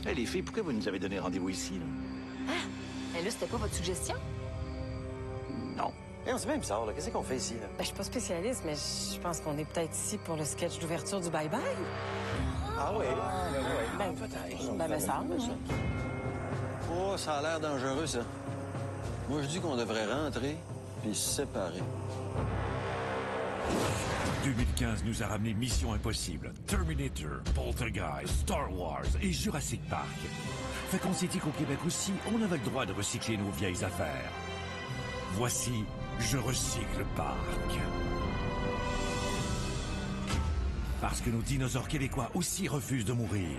Hey, les filles, pourquoi vous nous avez donné rendez-vous ici, là? Ah! Mais là, c'était pas votre suggestion? Non. Hey, on s'est bien bizarre, là. Qu'est-ce qu'on fait ici, là? Ben, je suis pas spécialiste, mais je pense qu'on est peut-être ici pour le sketch d'ouverture du Bye Bye. Ah oui? Ben, peut-être. Ben, me semble. Oh, ça a l'air dangereux, ça. Moi, je dis qu'on devrait rentrer puis se séparer. 2015 nous a ramené Mission Impossible, Terminator, Poltergeist, Star Wars et Jurassic Park. Fait qu'on s'est dit qu'au Québec aussi, on avait le droit de recycler nos vieilles affaires. Voici Je recycle Park. Parce que nos dinosaures québécois aussi refusent de mourir.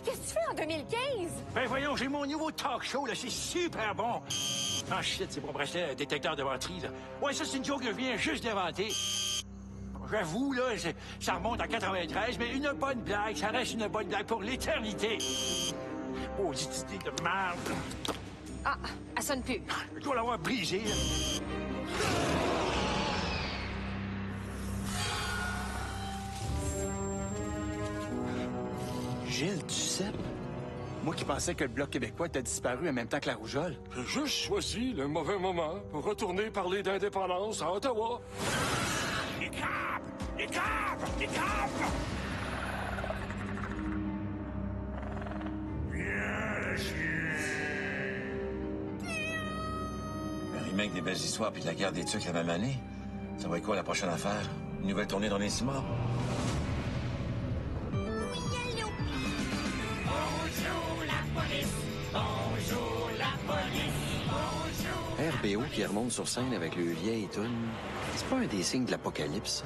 Qu'est-ce que tu fais en 2015? Ben voyons, j'ai mon nouveau talk show, là, c'est super bon. Ah shit, c'est pour bracelet un détecteur de menterie, là. Ouais, ça, c'est une joke que je viens juste d'inventer. J'avoue, là, ça remonte à 93, mais une bonne blague, ça reste une bonne blague pour l'éternité. Oh, cette idée de merde. Ah, elle sonne plus. Je dois l'avoir brisée, là. Gilles Duceppe? Moi qui pensais que le Bloc québécois était disparu en même temps que la rougeole. J'ai juste choisi le mauvais moment pour retourner parler d'indépendance à Ottawa. Les crabes! Les crabes! Les crabes! Viens chier! Un remake des belles histoires puis de la guerre des Tucs la même année. Ça va être quoi la prochaine affaire? Une nouvelle tournée dans les cimas? Bonjour la police! RBO qui remonte sur scène avec le vieil tune, c'est pas un des signes de l'apocalypse?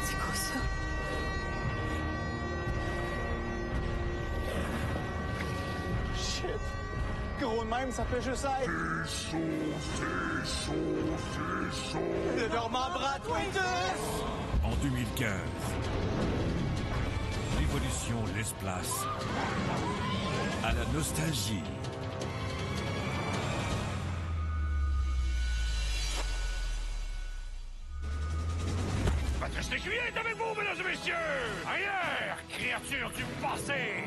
C'est quoi ça? Shit! Gros de même, ça peut juste être... C'est chaud. Le Normand Brad-Winters! En 2015, l'évolution laisse place à la nostalgie. Patrice Lécuyer est avec vous, mesdames et messieurs! Arrière, créature du passé!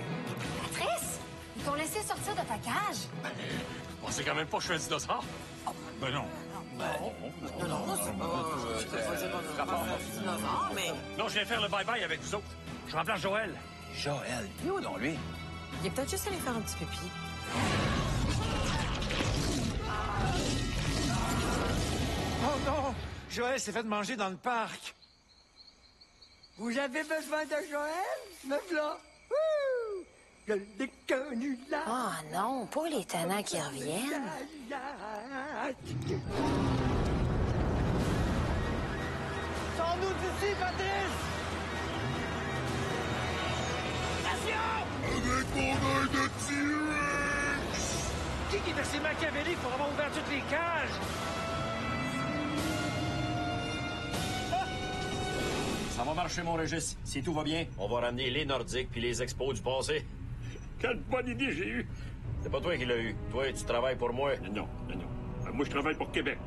Patrice? Ils t'ont laissé sortir de ta cage? Vous pensez quand même pas que je suis un dinosaure? Ben non. Non, je viens faire le bye-bye avec vous autres. Je remplace Joël. Joël, il est où donc, lui? Il est peut-être juste allé faire un petit pipi. Oh non! Joël s'est fait manger dans le parc. Vous avez besoin de Joël? Me v'là! Wouh! Je l'ai connu là! Ah non, pas les tannants qui reviennent. Sors-nous d'ici, Patrice! Avec mon œil de T-Rex! Qui est assez machiavélique pour avoir ouvert toutes les cages? Ça va marcher, mon Régis. Si tout va bien, on va ramener les Nordiques puis les expos du passé. Quelle bonne idée j'ai eue! C'est pas toi qui l'as eu. Toi, tu travailles pour moi. Non. Moi, je travaille pour Québec.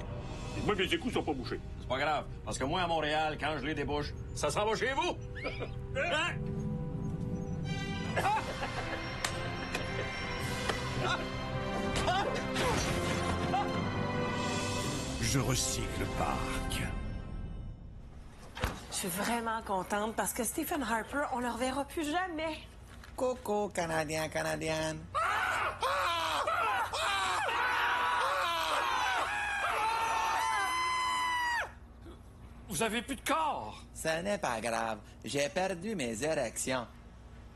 Et moi, mes écoutes sont pas bouchés. C'est pas grave, parce que moi, à Montréal, quand je les débouche, ça s'en va chez vous! Hein? Je recycle Park. Je suis vraiment contente parce que Stephen Harper, on le reverra plus jamais. Coco, Canadien, Canadienne. Vous avez plus de corps! Ce n'est pas grave. J'ai perdu mes érections.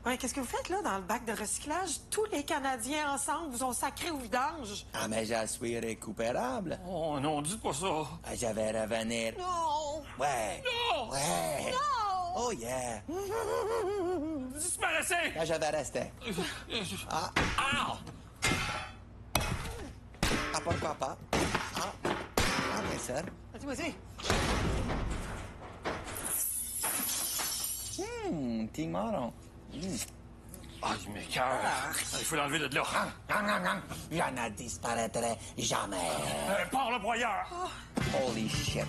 Ouais, qu'est-ce que vous faites là dans le bac de recyclage? Tous les Canadiens ensemble vous ont sacré au vidange. Ah, mais je suis récupérable. Oh non, dites pas ça. Ah, je vais revenir. Non! Ouais. Non! Ouais. Non! Oh yeah. Disparaissez! Là, je vais rester. Ah. Ah! Ah, pourquoi pas? Ah. Ah, bien sûr. Vas-y. Petit marron. Ah, il m'écoeure. Il faut l'enlever de là. Je ne disparaîtrai jamais. Pars le broyeur. Holy shit.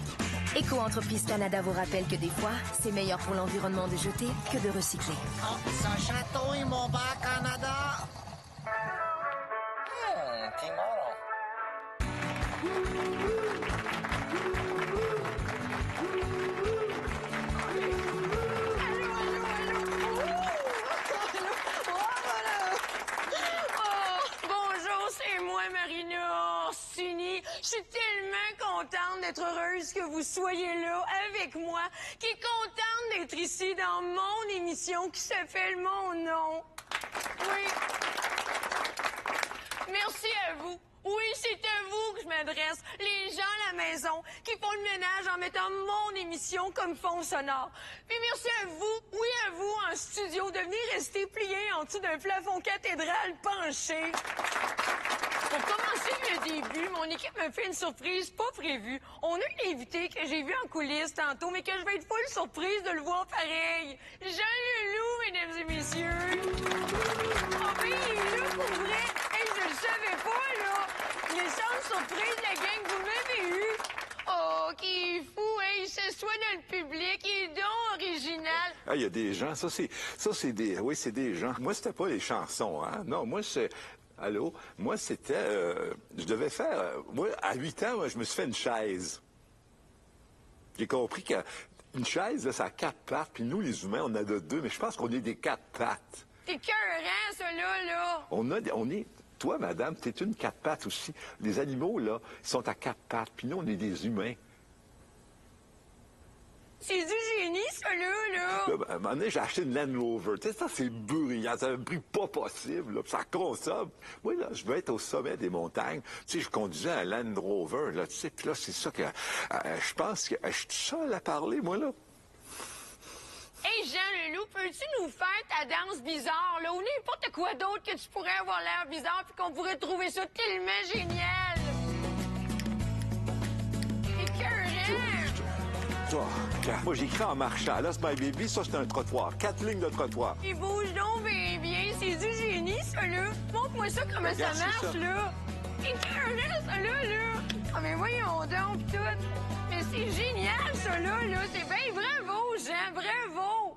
Éco-entreprise Canada vous rappelle que des fois, c'est meilleur pour l'environnement de jeter que de recycler. Oh, ça chatouille mon bac, Canada. Timoro. Bonjour, c'est moi, Marina Orsini. Je suis tellement contente d'être heureuse que vous soyez là avec moi, qui est contente d'être ici dans mon émission qui s'appelle Mon Nom. Oui. Merci à vous. Oui, c'est à vous que je m'adresse, les gens à la maison qui font le ménage en mettant mon émission comme fond sonore. Puis merci à vous, oui à vous, en studio, de venir rester plié en dessous d'un plafond cathédral penché. Pour commencer le début, mon équipe me fait une surprise pas prévue. On a un invité que j'ai vu en coulisses tantôt, mais que je vais être full surprise de le voir pareil. Jean Leloup, mesdames et messieurs. Oh, ben, il est là pour vrai. Hey, je le savais pas, là. Les centres surprises, la gang, vous m'avez eu. Oh, qui est fou, hein? Il s'assoit dans le public, il est donc original. Ah, il y a des gens, ça c'est des, oui, c'est des gens. Moi, c'était pas les chansons, hein. Non, moi, allô? Moi, c'était, je devais faire, moi, à 8 ans, moi, je me suis fait une chaise. J'ai compris qu'une chaise, là, ça a 4 pattes, puis nous, les humains, on a de 2, mais je pense qu'on est des 4 pattes. T'es cœurant, ça, là. On est, toi, madame, t'es une 4 pattes aussi. Les animaux, là, ils sont à 4 pattes, puis nous, on est des humains. C'est du génie, ça, là. Là, ben, à un moment donné, j'ai acheté une Land Rover. Tu sais, ça, c'est bruyant. Ça a un bruit pas possible, là, puis ça consomme. Moi, là, je veux être au sommet des montagnes. Tu sais, je conduisais un Land Rover, là, tu sais, puis là, c'est ça que... je pense que je suis tout seul à parler, moi, là. Hey, Jean Leloup, peux-tu nous faire ta danse bizarre, là, ou n'importe quoi d'autre que tu pourrais avoir l'air bizarre puis qu'on pourrait trouver ça tellement génial? Moi, j'écris en marchant. Là, c'est my baby, ça, c'est un trottoir. 4 lignes de trottoir. Il bouge donc bien. C'est du génie, ça, là. Montre-moi ça, comment regarde, ça marche, ça. là. C'est écœurant, ça, là. Ah, mais voyons donc, tout. Mais c'est génial, ça, là. C'est bien bravo, Jean, bravo.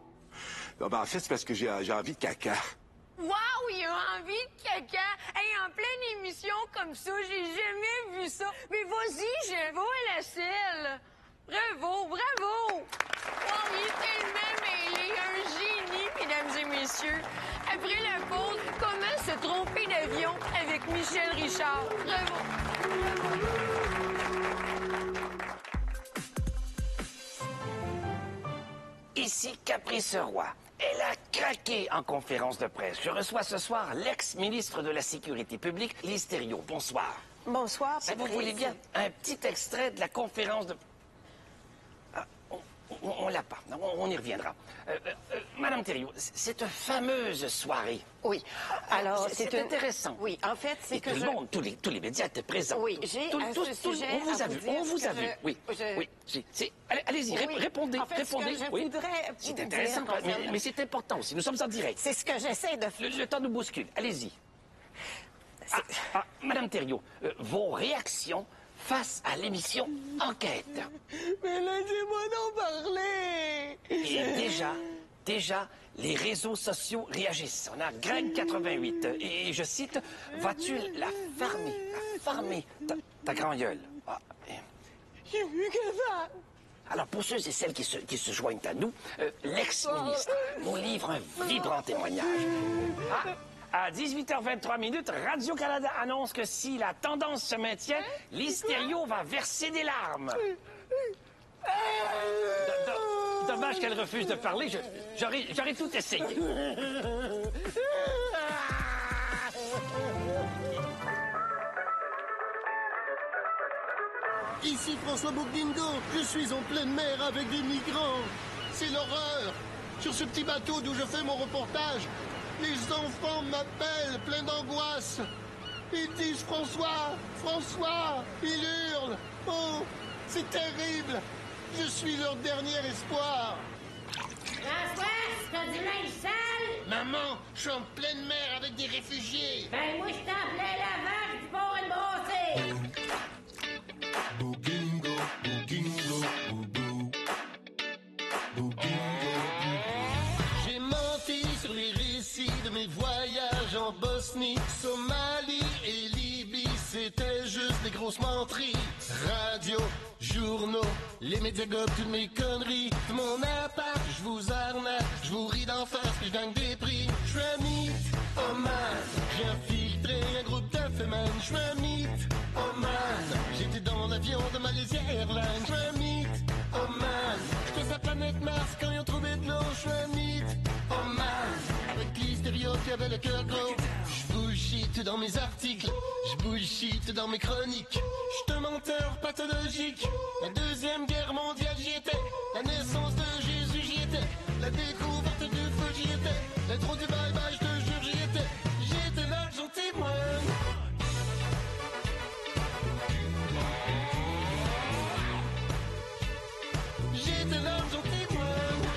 Non, ben, en fait, c'est parce que j'ai envie de caca. Wow, il a envie de caca. Hey, en pleine émission comme ça, j'ai jamais vu ça. Mais vas-y, je vais à la selle. Bravo. Wow, il est tellement mêlé, un génie, mesdames et messieurs. Après la pause, comment se tromper d'avion avec Michel Richard. Bravo. Ici Caprice Roy. Elle a craqué en conférence de presse. Je reçois ce soir l'ex-ministre de la Sécurité publique, Lise Thériault. Bonsoir. Bonsoir, Si vous voulez bien, un petit extrait de la conférence de... On l'a pas. On y reviendra. Madame Thériault, cette fameuse soirée. Oui. Alors, c'est intéressant. Oui, en fait, c'est que tout le monde, tous les médias étaient présents. Oui, j'ai un sujet on vous a vu. On vous a vu. Oui. Allez-y, Oui. répondez. En fait, ce que répondez. je Oui. voudrais C'est intéressant, dire, mais c'est important aussi. Nous sommes en direct. c'est ce que j'essaie de faire. Le temps nous bouscule. Allez-y. Madame Thériault, vos réactions face à l'émission Enquête. Mais laissez-moi en parler. Et déjà, les réseaux sociaux réagissent. On a Greg 88 et je cite, vas-tu la farmer, ta grand-gueule. J'ai vu que ça. Alors, pour ceux et celles qui se joignent à nous, l'ex-ministre nous livre un vibrant témoignage. À 18h23, Radio-Canada annonce que si la tendance se maintient, Lise Thériault va verser des larmes. Dommage qu'elle refuse de parler. J'aurais tout essayé. Ici François Bogdindo, je suis en pleine mer avec des migrants. C'est l'horreur. Sur ce petit bateau d'où je fais mon reportage, les enfants m'appellent plein d'angoisse. Ils disent François, ils hurlent. Oh, c'est terrible. Je suis leur dernier espoir. François, t'as du linge sale? Maman, je suis en pleine mer avec des réfugiés. Ben, moi, je t'en plein la vache du port et brossé. Bougingo, bougingo, boubou. Bougingo, j'ai menti sur les récits de mes voyages en Bosnie, Somalie et Libye. C'était juste des grosses menteries. Radio, journaux, les médias gobent toutes mes conneries. De mon appart, je vous arnaque, je vous ris d'en face, puis je gagne des prix. Je suis un mythomane, j'ai infiltré un groupe d'infémènes. Je suis un mythomane, j'étais dans l'avion de Malaysia Airlines. Je suis un mythomane, j'étais sur la planète Mars quand ils ont trouvé de l'eau. Je suis un mythomane, avec l'hystério qui avait le cœur gros. Je bullshit dans mes articles, je bullshit dans mes chroniques. Je suis un menteur pathologique. La Deuxième Guerre mondiale, j'y étais. La naissance de Jésus, j'y étais. La découverte du feu, j'y étais. L'intro du bye-bye, je te jure, j'y étais. J'étais là, j'en témoigne. J'étais là, j'en témoigne.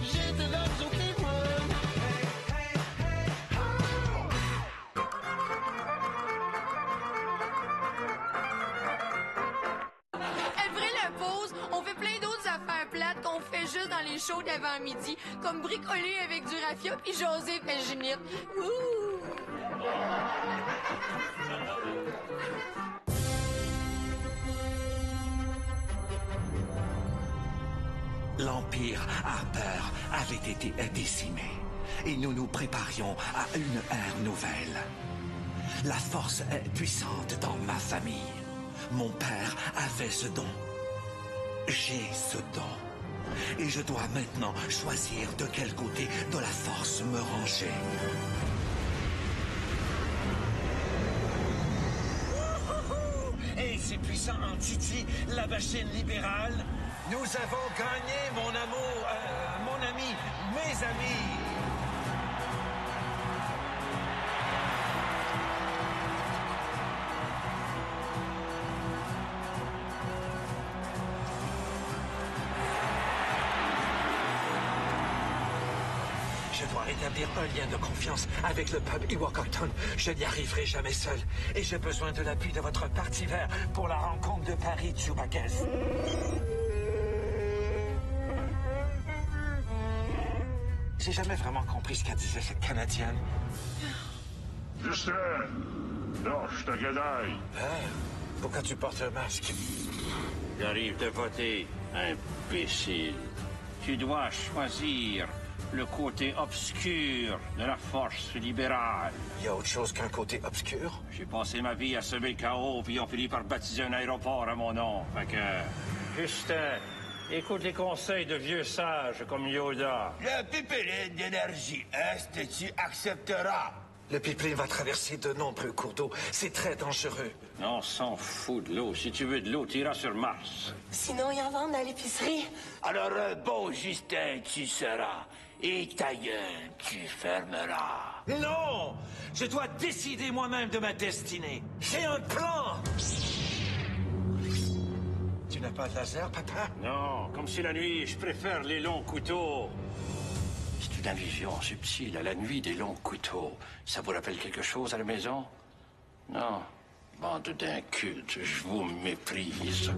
J'étais là, j'en témoigne. Après la pause, on fait plein d'autres affaires plates qu'on fait juste dans les shows d'avant-midi, comme bricoler avec du raffia puis jaser Ginette. Ouh! L'Empire Harper avait été décimé et nous nous préparions à une ère nouvelle. La force est puissante dans ma famille. Mon père avait ce don. J'ai ce don. Et je dois maintenant choisir de quel côté de la force me ranger. Hey, c'est puissant en Titi, la machine libérale. Nous avons gagné, mon amour, mon ami, mes amis. Je dois rétablir un lien de confiance avec le pub Iwakakton. Je n'y arriverai jamais seul. Et j'ai besoin de l'appui de votre parti vert pour la rencontre de Paris Tsubakès. J'ai jamais vraiment compris ce qu'elle disait, cette Canadienne. Justin! Lâche ta guedaille! Hein? Pourquoi tu portes un masque? J'arrive de voter, imbécile. Tu dois choisir le côté obscur de la force libérale. Il y a autre chose qu'un côté obscur? J'ai passé ma vie à semer le chaos, puis ils ont fini par baptiser un aéroport à mon nom. Fait que... Justin, écoute les conseils de vieux sages comme Yoda. Le pipeline d'énergie Est, tu accepteras. Le pipeline va traverser de nombreux cours d'eau. C'est très dangereux. On s'en fout de l'eau. Si tu veux de l'eau, tu iras sur Mars. Sinon, ils en vendent à l'épicerie. Alors, bon Justin, tu seras. Et ta gueule, tu fermeras. Non! Je dois décider moi-même de ma destinée. J'ai un plan! Tu n'as pas de laser, papa? Non, comme si la nuit, je préfère les longs couteaux. C'est une allusion subtile à la nuit des longs couteaux. Ça vous rappelle quelque chose à la maison? Non. Bande d'incultes, je vous méprise.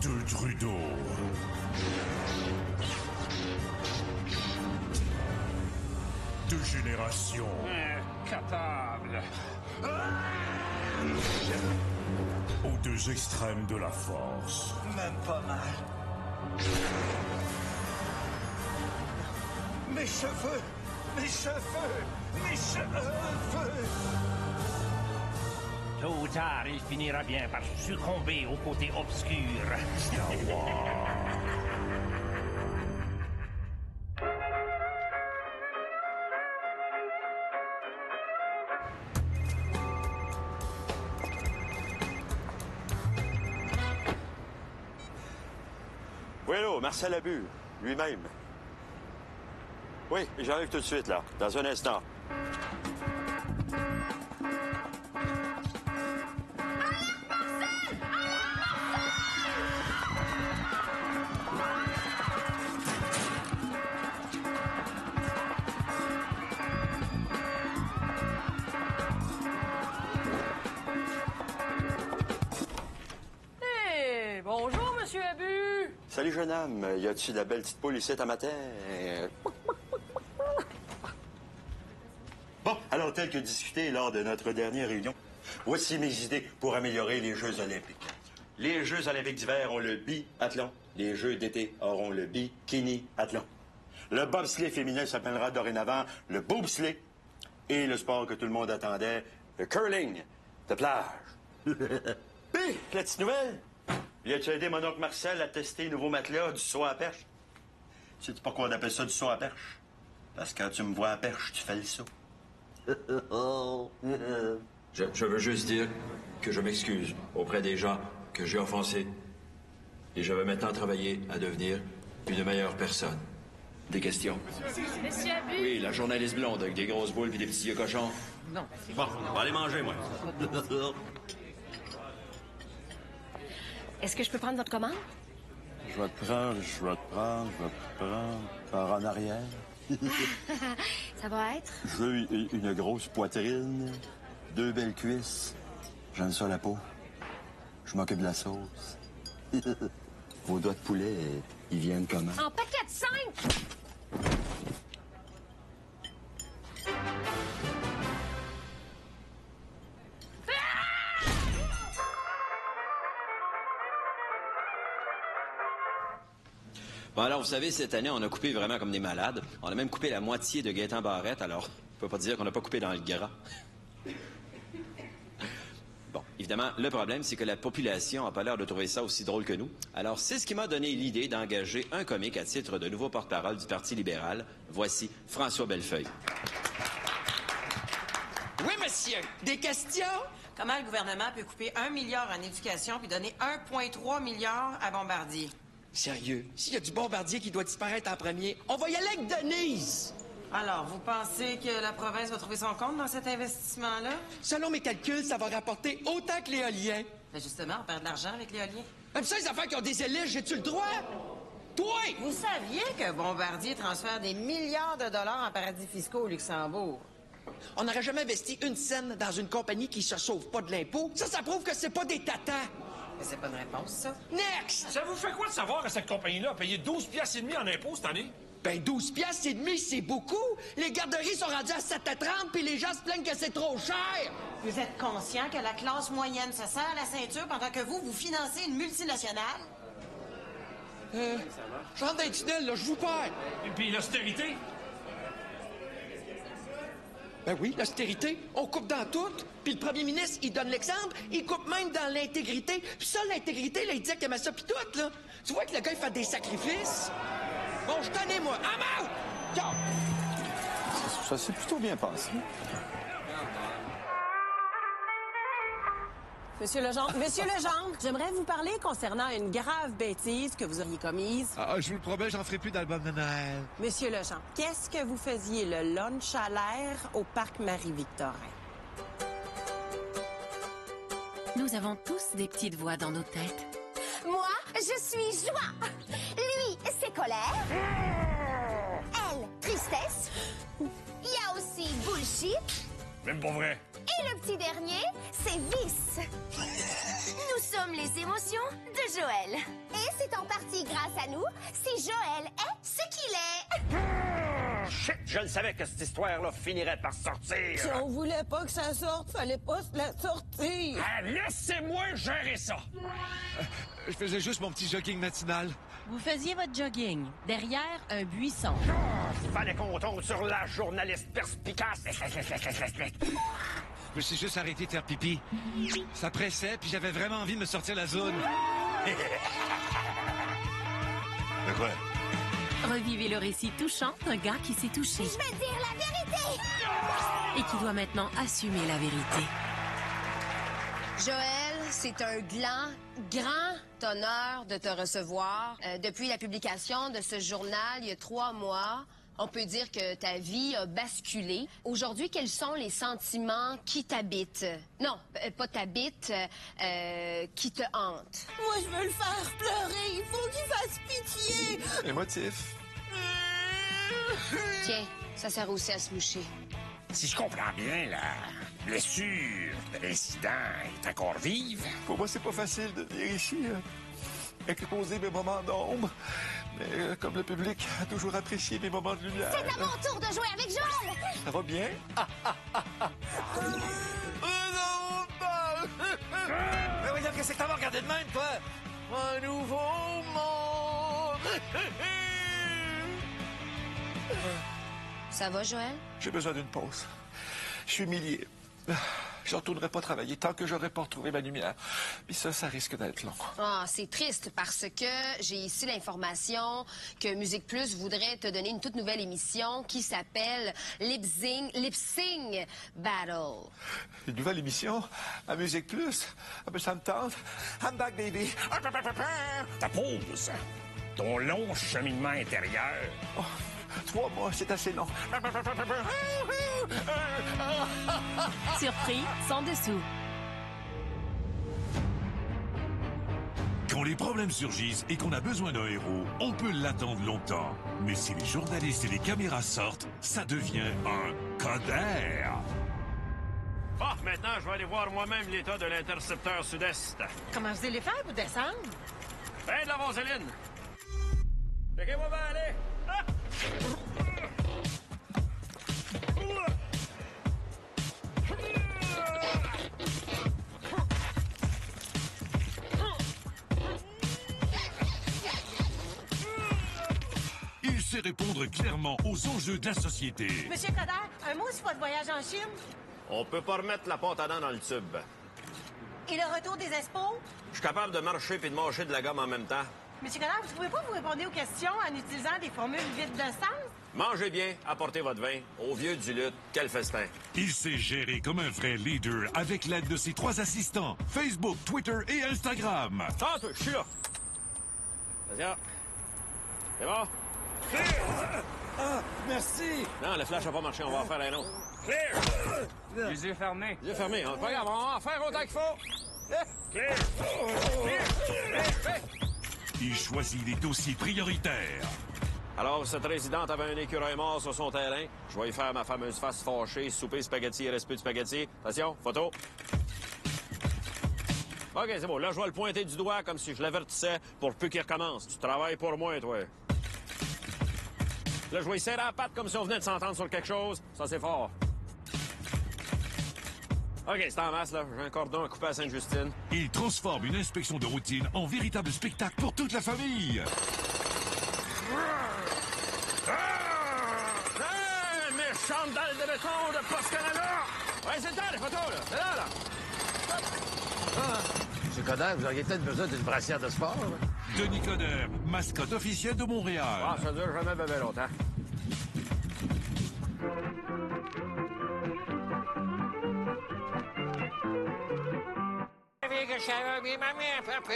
De Trudeau. Deux générations. Capable. Aux deux extrêmes de la force. Même pas mal. Mes cheveux! Mes cheveux! Mes cheveux! Tôt ou tard, il finira bien par succomber au côté obscur. Star Wars. Oui, allô, Marcel Abu, lui-même. Oui, j'arrive tout de suite, là, dans un instant. Salut, jeune homme. Y a-tu de la belle petite poule ici à matin? Bon, alors, tel que discuté lors de notre dernière réunion, voici mes idées pour améliorer les Jeux olympiques. Les Jeux olympiques d'hiver ont le biathlon. Les Jeux d'été auront le bikini-athlon. Le bobsleigh féminin s'appellera dorénavant le bobsleigh. Et le sport que tout le monde attendait, le curling de plage. Puis, la petite nouvelle, viens-tu aider mon oncle Marcel à tester le nouveau matelas du saut à perche? Sais-tu pourquoi on appelle ça du saut à perche? Parce que quand tu me vois à perche, tu fais le saut. Je veux juste dire que je m'excuse auprès des gens que j'ai offensés. Et je vais maintenant travailler à devenir une meilleure personne. Des questions? Monsieur Abu? Oui, la journaliste blonde avec des grosses boules et des petits yeux cochons. Non. Bon, on va aller manger, moi. Est-ce que je peux prendre votre commande? Je vais te prendre par en arrière. Ça va être? Je veux une grosse poitrine, 2 belles cuisses. J'aime ça la peau. Je m'occupe de la sauce. Vos doigts de poulet, ils viennent comment? En paquet de 5! Bon, alors, vous savez, cette année, on a coupé vraiment comme des malades. On a même coupé la moitié de Gaétan Barrette, alors on peut pas dire qu'on n'a pas coupé dans le gras. Bon, évidemment, le problème, c'est que la population n'a pas l'air de trouver ça aussi drôle que nous. Alors, c'est ce qui m'a donné l'idée d'engager un comique à titre de nouveau porte-parole du Parti libéral. Voici François Bellefeuille. Oui, monsieur. Des questions? Comment le gouvernement peut couper 1 milliard en éducation puis donner 1,3 milliard à Bombardier? Sérieux, s'il y a du Bombardier qui doit disparaître en premier, on va y aller avec Denise! Alors, vous pensez que la province va trouver son compte dans cet investissement-là? Selon mes calculs, ça va rapporter autant que l'éolien. Mais justement, on perd de l'argent avec l'éolien. Même ça, les affaires qui ont des hélices, j'ai-tu le droit? Toi! Vous saviez que Bombardier transfère des milliards de dollars en paradis fiscaux au Luxembourg? On n'aurait jamais investi une scène dans une compagnie qui se sauve pas de l'impôt. Ça prouve que c'est pas des tatas. Mais c'est pas une réponse, ça. Next! Ça vous fait quoi de savoir que cette compagnie-là a payé 12,5 piastres en impôts cette année? Ben, 12 piastres et demi, c'est beaucoup. Les garderies sont rendues à 7,30 puis les gens se plaignent que c'est trop cher. Vous êtes conscient que la classe moyenne se serre la ceinture pendant que vous financez une multinationale? Je rentre dans un tunnel, là, je vous perds. Et puis l'austérité? Ben oui, l'austérité, on coupe dans tout. Puis le premier ministre, il donne l'exemple, il coupe même dans l'intégrité. Puis ça, l'intégrité, là, il dit qu'il aimait ça pis tout, là. Tu vois que le gars, il fait des sacrifices? Bon, je t'en ai, moi. I'm out! Yo! Ça s'est plutôt bien passé. Monsieur Legendre, j'aimerais vous parler concernant une grave bêtise que vous auriez commise. Ah, je vous le promets, j'en ferai plus d'album de Noël. Monsieur Legendre, qu'est-ce que vous faisiez le lunch à l'air au parc Marie-Victorin? Nous avons tous des petites voix dans nos têtes. Moi, je suis joie. Lui, c'est colère. Elle, tristesse. Il y a aussi bullshit. Même pas vrai. Et le petit dernier, c'est vice. Nous sommes les émotions de Joël. Et c'est en partie grâce à nous si Joël est ce qu'il est. Shit, je le savais que cette histoire-là finirait par sortir. Si on voulait pas que ça sorte, fallait pas se la sortir. Ah, laissez-moi gérer ça. Je faisais juste mon petit jogging matinal. Vous faisiez votre jogging derrière un buisson. Fallait qu'on tombe sur la journaliste perspicace. Je me suis juste arrêté de faire pipi. Ça pressait, puis j'avais vraiment envie de me sortir la zone. De quoi? Revivez le récit touchant d'un gars qui s'est touché. Je vais dire la vérité. Et qui doit maintenant assumer la vérité. Joël, c'est un grand honneur de te recevoir. Depuis la publication de ce journal, il y a 3 mois, on peut dire que ta vie a basculé. Aujourd'hui, quels sont les sentiments qui t'habitent? Non, pas t'habitent, qui te hantent. Moi, je veux le faire pleurer. Il faut qu'il fasse pitié. Émotif. Tiens, ça sert aussi à se moucher. Si je comprends bien, la blessure de l'incident est encore vive. Pour moi, c'est pas facile de venir ici. exposer mes moments d'ombre. Mais comme le public a toujours apprécié mes moments de lumière... C'est à mon tour de jouer avec Joël! Ça va bien? Non, pas! Mais voyons, qu'est-ce que t'as regardé de même, toi? Un nouveau monde! Ça va, Joël? J'ai besoin d'une pause. Je suis humilié. Je ne retournerai pas travailler tant que j'aurai pas retrouvé ma lumière. Puis ça risque d'être long. Ah, c'est triste parce que j'ai ici l'information que Musique Plus voudrait te donner une toute nouvelle émission qui s'appelle Lip Sync Battle. Une nouvelle émission à Musique Plus? Ah ben ça me tente. I'm back, baby. Ta pause. Ton long cheminement intérieur. Oh, 3 mois, c'est assez long. Surpris, sans dessous. Quand les problèmes surgissent et qu'on a besoin d'un héros, on peut l'attendre longtemps. Mais si les journalistes et les caméras sortent, ça devient un Coder. Ah, maintenant, je vais aller voir moi-même l'état de l'intercepteur sud-est. Comment vous allez faire pour descendre? Ben de la vaseline. Checkez-moi bien aller. Ah! Il sait répondre clairement aux enjeux de la société. Monsieur Coder, un mot sur votre voyage en Chine? On peut pas remettre la pâte à dents dans le tube. Et le retour des expos? Je suis capable de marcher puis de mâcher de la gomme en même temps. Monsieur Coder, vous pouvez pas vous répondre aux questions en utilisant des formules vides de sens? Mangez bien, apportez votre vin. Au vieux du lutte, quel festin. Il sait gérer comme un vrai leader avec l'aide de ses 3 assistants, Facebook, Twitter et Instagram. Ah, je suis là. Vas-y. C'est bon? Ah, merci! Non, le flash n'a pas marché, on va en faire un autre. Clear! Les yeux fermés. Les yeux fermés, hein. Pas grave, on va en faire autant qu'il faut. Clear! Il choisit les dossiers prioritaires. Alors, cette résidente avait un écureuil mort sur son terrain. Je vais y faire ma fameuse face fâchée, souper, spaghetti et reste plus de spaghetti. Attention, photo. OK, c'est bon. Là, je vais le pointer du doigt comme si je l'avertissais pour plus qu'il recommence. Tu travailles pour moi, toi. Là, je vais y serrer la patte comme si on venait de s'entendre sur quelque chose. Ça, c'est fort. OK, c'est en masse, là. J'ai un cordon à couper à Sainte-Justine. Il transforme une inspection de routine en véritable spectacle pour toute la famille. Méchante dalle de béton de Post Canada! Ouais, c'est le temps, les photos, là. C'est là. Monsieur Coder, vous auriez peut-être besoin d'une brassière de sport. Là. Denis Coder, mascotte officielle de Montréal. Ah, ça dure jamais bien longtemps. Que ça va bien, maman, papa.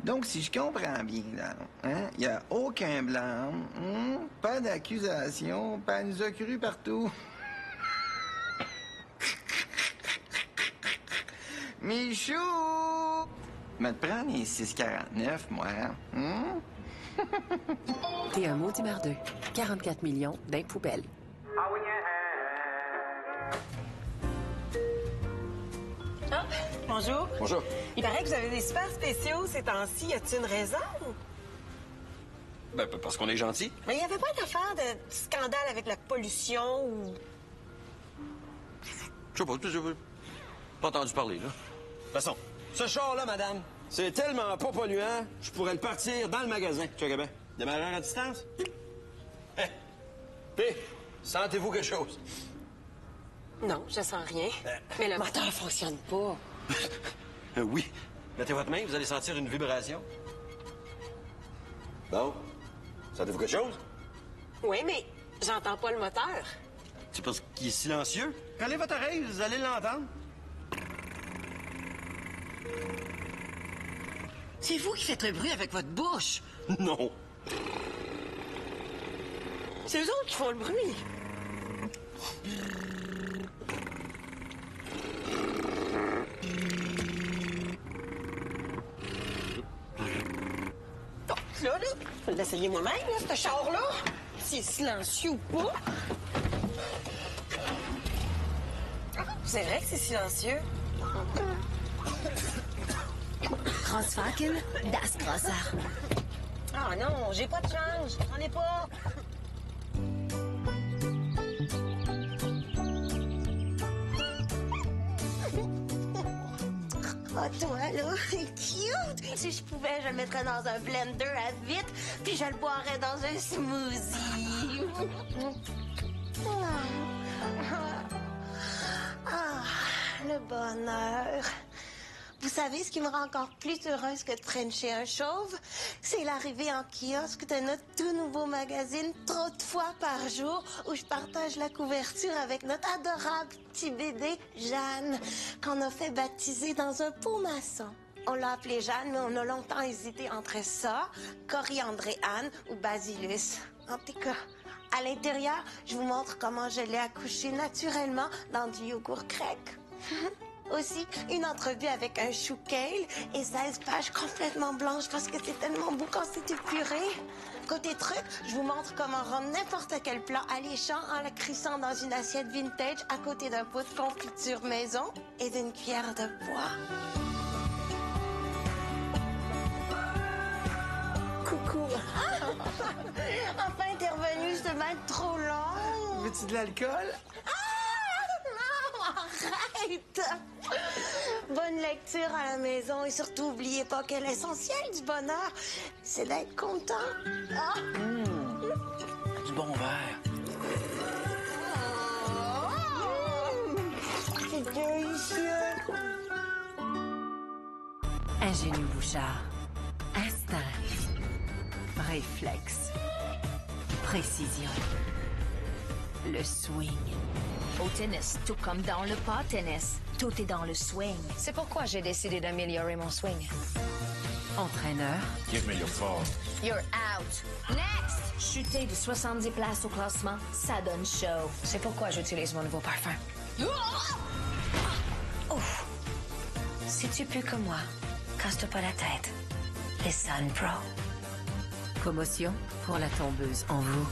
Donc, si je comprends bien, là, hein, il n'y a aucun blanc, pas d'accusation, pas nous a cru partout. Michou! Me te prendre les 6,49, moi, hein? T'es un maudit merdeux. 44 millions d'un poubelle. Ah, bonjour. Bonjour. Il paraît que vous avez des super spéciaux ces temps-ci. Y a-t-il une raison? Ben, parce qu'on est gentil. Mais il n'y avait pas d'affaire de scandale avec la pollution ou... Je sais pas, j'ai pas entendu parler, là. De toute façon, ce char-là, madame, c'est tellement pas polluant, je pourrais le partir dans le magasin. Checkez bien. Démarreur à distance? Hé! Puis, sentez-vous quelque chose? Non, je sens rien. Mais le moteur fonctionne pas. Oui. Mettez votre main, vous allez sentir une vibration. Bon. Sentez-vous quelque chose? Oui, mais j'entends pas le moteur. C'est parce qu'il est silencieux. Collez votre oreille, vous allez l'entendre. C'est vous qui faites un bruit avec votre bouche. Non. C'est eux autres qui font le bruit. Là, je vais l'essayer moi-même, là, ce char-là. S'il est silencieux ou pas. Ah, C'est vrai que c'est silencieux. Grossfaken, das Grosser. Ah non, j'ai pas de change. J'en ai pas. Oh, toi, là, c'est cute! Si je pouvais, je le mettrais dans un blender à vite, puis je le boirais dans un smoothie. Ah, le bonheur. Vous savez ce qui me rend encore plus heureuse que de frencher un chauve? C'est l'arrivée en kiosque de notre tout nouveau magazine Trop de fois par jour, où je partage la couverture avec notre adorable petit bébé Jeanne, qu'on a fait baptiser dans un pot maçon. On l'a appelée Jeanne, mais on a longtemps hésité entre ça, Coriandre Anne ou Basilus. En tout cas, à l'intérieur, je vous montre comment je l'ai accouchée naturellement dans du yogourt grec. Aussi, une entrevue avec un chou kale et 16 pages complètement blanches parce que c'est tellement beau quand c'est épuré. Côté truc, je vous montre comment rendre n'importe quel plat alléchant en le crissant dans une assiette vintage à côté d'un pot de confiture maison et d'une cuillère de bois. Coucou. Enfin, t'es revenue, je te mets trop long. Veux-tu de l'alcool? Arrête! Bonne lecture à la maison et surtout, oubliez pas que l'essentiel du bonheur, c'est d'être content. Ah. Du bon verre. C'est délicieux. Ingénu Bouchard. Instinct. Réflexe. Précision. Le swing. Au tennis, tout comme dans le pas tennis, tout est dans le swing. C'est pourquoi j'ai décidé d'améliorer mon swing. Entraîneur. Give me your phone. You're out. Next! Chuter de 70 places au classement, ça donne chaud. C'est pourquoi j'utilise mon nouveau parfum. Ouf! Si tu pues comme moi, casse-toi pas la tête. Les Sun Pro. Commotion pour la tombeuse en vous.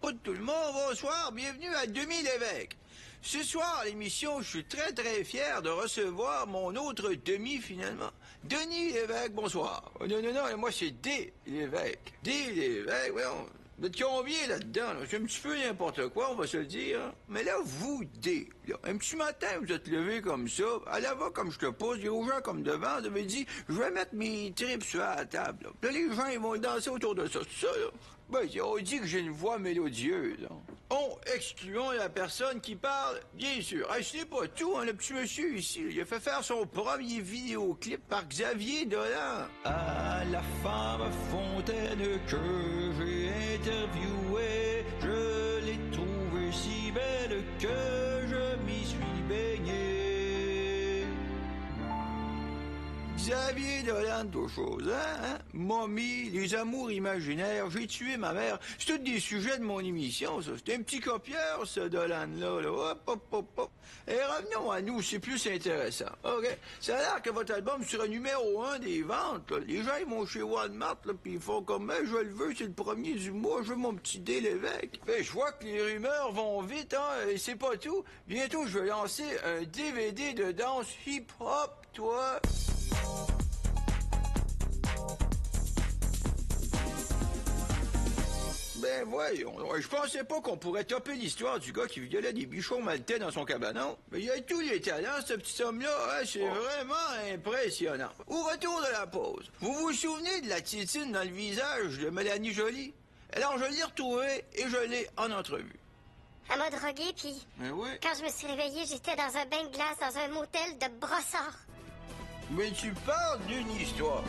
Pout, tout le monde, bonsoir, bienvenue à Demi-l'Évêque. Ce soir à l'émission, je suis très fier de recevoir mon autre demi finalement. Denis Lévesque, bonsoir. Oh, non, moi c'est D. Lévesque. D. Lévesque, voyons. Vous êtes combien là-dedans? Là? C'est un petit peu n'importe quoi, on va se le dire. Hein? Mais là, vous, D, là, un petit matin, vous êtes levé comme ça, à l'avant comme je te pose, il y a aux gens comme devant, vous avez dit, je vais mettre mes tripes sur la table. Là, les gens, ils vont danser autour de ça. C'est ça, là? Ben, on dit que j'ai une voix mélodieuse. Hein. Excluons la personne qui parle, bien sûr. Ah, ce n'est pas tout, hein, le petit monsieur ici, il a fait faire son premier vidéoclip par Xavier Dolan. À la femme fontaine que j'ai interviewée, je l'ai trouvée si belle que je m'y suis baigné. Xavier Dolan, deux choses, hein? Mommy, les amours imaginaires, j'ai tué ma mère. C'est tous des sujets de mon émission, ça. C'est un petit copieur, ce Dolan-là, là. Hop. Et revenons à nous, c'est plus intéressant. OK? Ça a l'air que votre album sera numéro 1 des ventes, là. Les gens, ils vont chez Walmart, là, puis ils font comme, je le veux, c'est le premier du mois, je veux mon petit D. Lévesque. Je vois que les rumeurs vont vite, hein, et c'est pas tout. Bientôt, je vais lancer un DVD de danse hip-hop, toi. Ben voyons, je pensais pas qu'on pourrait topper l'histoire du gars qui violait des bichons maltais dans son cabanon. Mais il a tous les talents, ce petit homme-là, hein, c'est vraiment impressionnant. Au retour de la pause, vous vous souvenez de la tétine dans le visage de Mélanie Joly? Alors je l'ai retrouvée et je l'ai en entrevue. Elle m'a drogué, puis quand je me suis réveillée, j'étais dans un bain de glace dans un motel de brossard. Mais tu parles d'une histoire.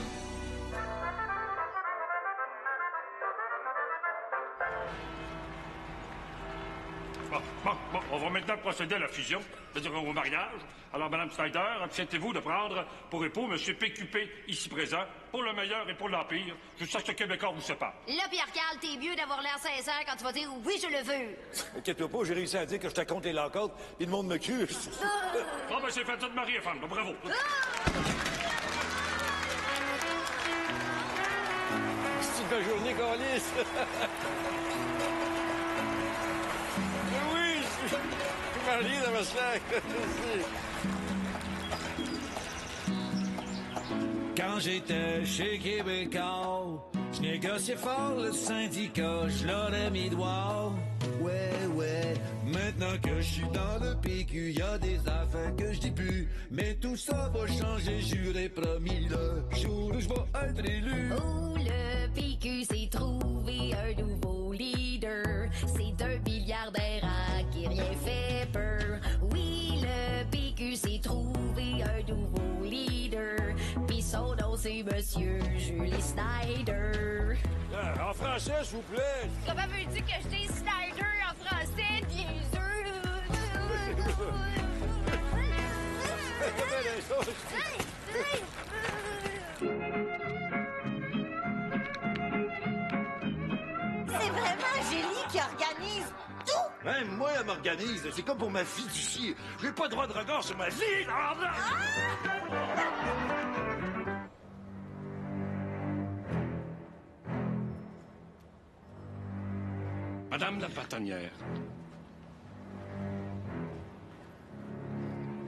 Bon, on va maintenant procéder à la fusion, c'est-à-dire au mariage. Alors, Mme Snyder, acceptez-vous de prendre pour époux M. PQP, ici présent, pour le meilleur et pour l'Empire, jusqu'à ce que Québécois vous sépare. Là, Pierre-Carl, t'es mieux d'avoir l'air sincère quand tu vas dire « oui, je le veux ». Inquiète-toi pas, j'ai réussi à dire que je te compte les lancottes, puis le monde me cue. Ah, ben c'est fait de mari et femme, bravo. la journée, câlisse. Oui, je suis marié dans ma slack. Quand j'étais chez Québécois, je négociais fort le syndicat, je leur ai mis doigts. Ouais, maintenant que je suis dans le PQ, y a des affaires que je dis plus. Mais tout ça va changer, juré promis, le jour où je vais être élu. Oh, le PQ s'est trouvé un nouveau leader. C'est d'un milliardaire à qui rien fait peur. Oui, le PQ s'est trouvé un nouveau leader. Pis son nom c'est Monsieur Julie Snyder. En français, s'il vous plaît. Comment veux-tu que je dise Snyder en français, biaiseux? C'est vraiment Gélie qui organise tout! Même moi, elle m'organise. C'est comme pour ma fiducie. J'ai pas droit de regard sur ma vie. Madame la bâtonnière.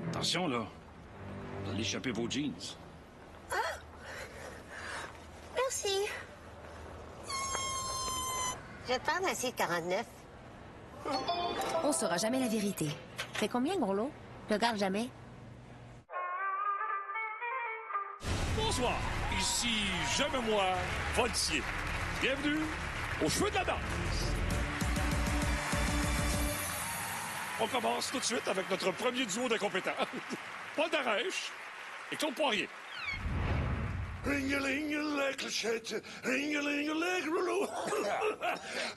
Attention, là. Vous allez échapper vos jeans. Merci. Je vais te prendre un 6,49. On saura jamais la vérité. Fait combien, gros lot? Je le garde jamais. Bonsoir. Ici J'aime-moi, Voltier. Bienvenue aux Cheveux de la danse. On commence tout de suite avec notre premier duo d'incompétents. Paul Darèche et Claude Poirier. Ring-a-ling, la clochette, ring-a-ling, le rouleau.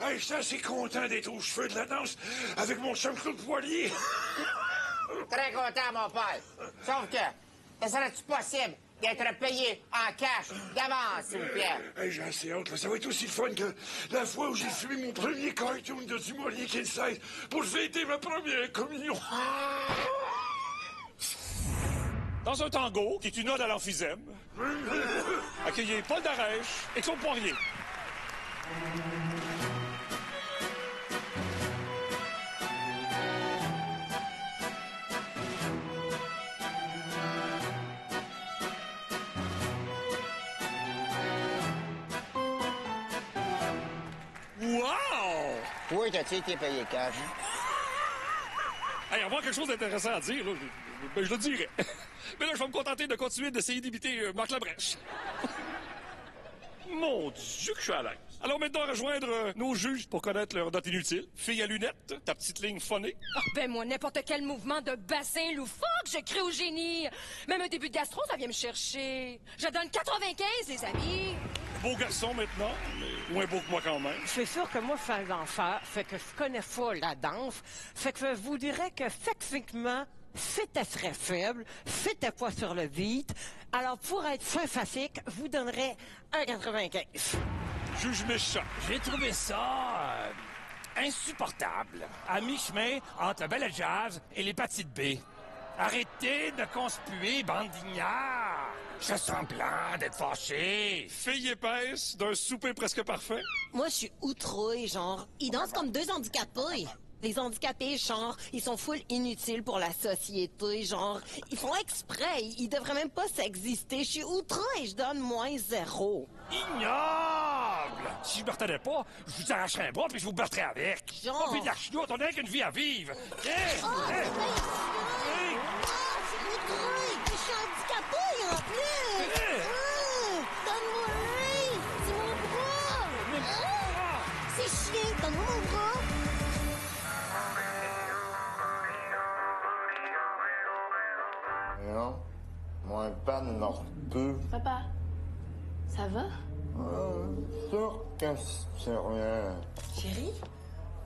Hey, je suis assez content d'être aux Cheveux de la danse avec mon chum Claude Poirier. Très content, mon Paul. Sauf que, serait-tu possible d'être payé en cash d'avance, s'il vous plaît? Hey, j'ai assez hâte, là. Ça va être aussi le fun que la fois où j'ai fumé mon premier cartoon de Dumouriez King Size pour fêter ma première communion. Dans un tango, qui est une ode à l'emphysème, accueillez Paul Darèche et Claude Poirier. Wow! Oui, t'as-tu été payé cash? Hey, avoir quelque chose d'intéressant à dire, là, je le dirais. Mais là, je vais me contenter de continuer d'essayer d'imiter Marc Labrèche. Mon Dieu que je suis à l'aise. Alors maintenant, rejoindre nos juges pour connaître leur note inutile. Fille à lunettes, ta petite ligne phonée. Oh, ben moi, n'importe quel mouvement de bassin loufoque, je crie au génie. Même un début de gastro, ça vient me chercher. Je donne 95, les amis. Beau garçon maintenant, mais moins beau que moi quand même. C'est sûr que moi, je fais l'enfer, fait que je connais pas la danse, fait que je vous dirais que techniquement, c'était très faible, c'était pas sur le beat. Alors, pour être sympathique, vous donnerez 1,95. Juge méchant. J'ai trouvé ça insupportable. À mi-chemin entre le ballet jazz et les petites B. Arrêtez de conspuer, bande d'ignards. Je semblant d'être fâché. Fille épaisse d'un souper presque parfait. Moi, je suis outré, genre. Ils dansent comme deux handicapés. Les handicapés, genre, ils sont full inutiles pour la société, genre, ils font exprès, ils devraient même pas s'exister. Je suis outré et je donne -0. Ignoble! Si je me retenais pas, je vous arracherais un bras puis je vous battrais avec. Genre. Oh, puis de la chenoute, on n'a qu'une vie à vivre. Je suis outré, je suis handicapé en plus. Donne-moi un, c'est mon bras. C'est chiant, donne-moi mon bras. Non, mon père n'en peut. Papa, ça va? Sûr que c'est rien. Chérie,